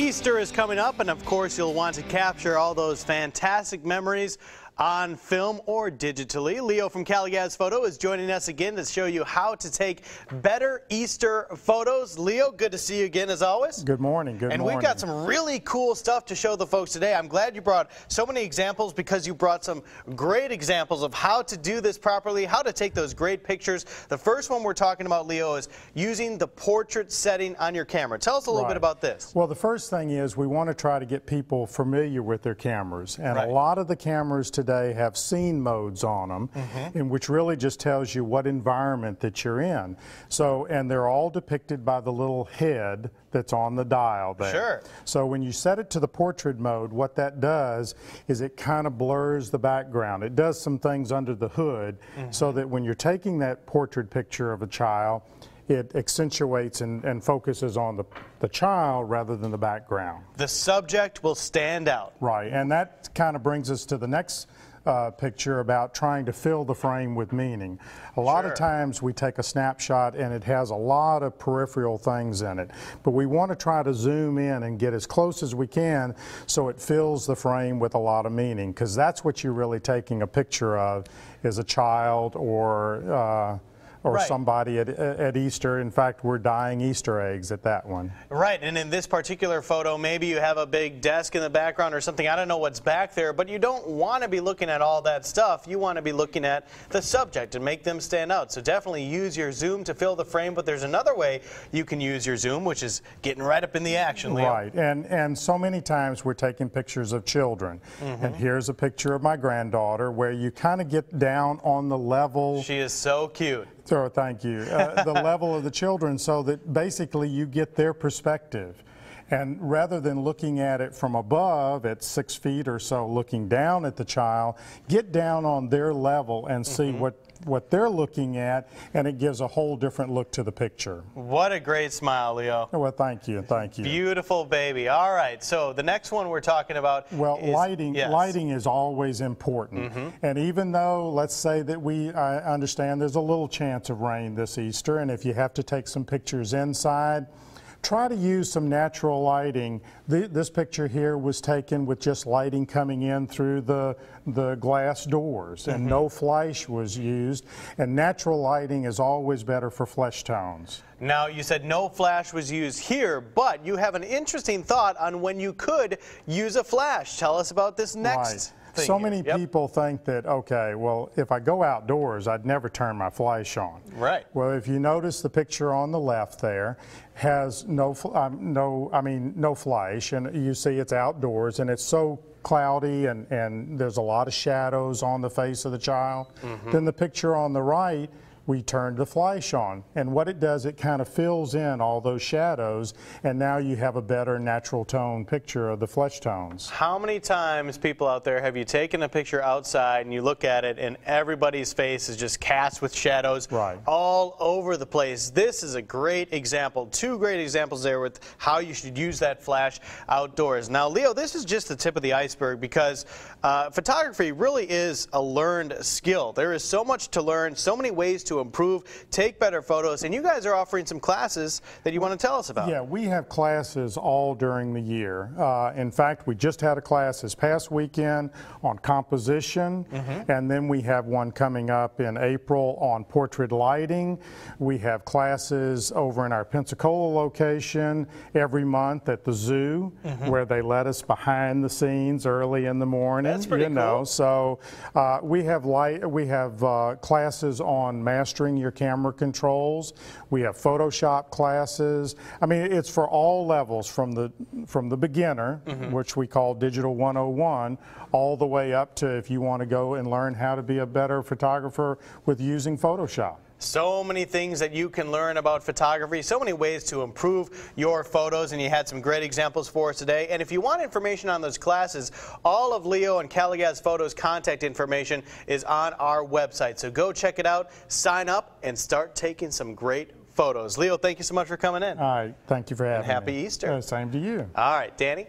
Easter is coming up, and of course you'll want to capture all those fantastic memories on film or digitally. Leo from Calagaz Photo is joining us again to show you how to take better Easter photos. Leo, good to see you again as always. Good morning. Good morning. And we've got some really cool stuff to show the folks today. I'm glad you brought so many examples because you brought some great examples of how to do this properly, how to take those great pictures. The first one we're talking about, Leo, is using the portrait setting on your camera. Tell us a little bit about this. Well, the first thing is we want to try to get people familiar with their cameras. And a lot of the cameras today have scene modes on them, and which really just tells you what environment that you're in. So, and they're all depicted by the little head that's on the dial there. Sure. So when you set it to the portrait mode, what that does is it kind of blurs the background. It does some things under the hood so that when you're taking that portrait picture of a child, it accentuates and focuses on the child rather than the background. The subject will stand out. Right, and that kind of brings us to the next picture about trying to fill the frame with meaning. A lot of times we take a snapshot and it has a lot of peripheral things in it, but we want to try to zoom in and get as close as we can so it fills the frame with a lot of meaning, because that's what you're really taking a picture of, is a child or somebody at Easter. In fact, we're dyeing Easter eggs at that one. Right, and in this particular photo, maybe you have a big desk in the background or something. I don't know what's back there, but you don't want to be looking at all that stuff. You want to be looking at the subject and make them stand out. So definitely use your zoom to fill the frame, but there's another way you can use your zoom, which is getting right up in the action, Leo. Right, and so many times we're taking pictures of children. And here's a picture of my granddaughter where you kind of get down on the level. She is so cute. So thank you. The level of the children, so that basically you get their perspective. And rather than looking at it from above at 6 feet or so, looking down at the child, get down on their level and see what they're looking at, and it gives a whole different look to the picture. What a great smile, Leo. Well, thank you, thank you. Beautiful baby. All right, so the next one we're talking about is, lighting is always important. And even though, let's say that I understand there's a little chance of rain this Easter, and if you have to take some pictures inside, try to use some natural lighting. This picture here was taken with just lighting coming in through the glass doors, and no flash was used. And natural lighting is always better for flesh tones. Now, you said no flash was used here, but you have an interesting thought on when you could use a flash. Tell us about this next thing. So many people think that, okay, well, if I go outdoors, I'd never turn my flash on. Right. Well, if you notice the picture on the left there has no flash, and you see it's outdoors, and it's so cloudy and there's a lot of shadows on the face of the child. Then the picture on the right, we turned the flash on, and what it does, it kind of fills in all those shadows, and now you have a better natural tone picture of the flesh tones. How many times, people out there, have you taken a picture outside and you look at it and everybody's face is just cast with shadows all over the place? This is a great example, two great examples there with how you should use that flash outdoors. Now, Leo, this is just the tip of the iceberg, because photography really is a learned skill. There is so much to learn, so many ways to improve, take better photos, and you guys are offering some classes that you want to tell us about. Yeah, we have classes all during the year. In fact, we just had a class this past weekend on composition, and then we have one coming up in April on portrait lighting. We have classes over in our Pensacola location every month at the zoo, where they let us behind the scenes early in the morning. That's pretty cool. So we have classes on mastering your camera controls. We have Photoshop classes. I mean, it's for all levels, from the beginner, which we call Digital 101, all the way up to if you want to go and learn how to be a better photographer with using Photoshop. So many things that you can learn about photography, so many ways to improve your photos, and you had some great examples for us today. And if you want information on those classes, all of Leo and Calagaz Photo's contact information is on our website. So go check it out, sign up, and start taking some great photos. Leo, thank you so much for coming in. All right, thank you for having me. Happy Easter. Same to you. All right, Danny.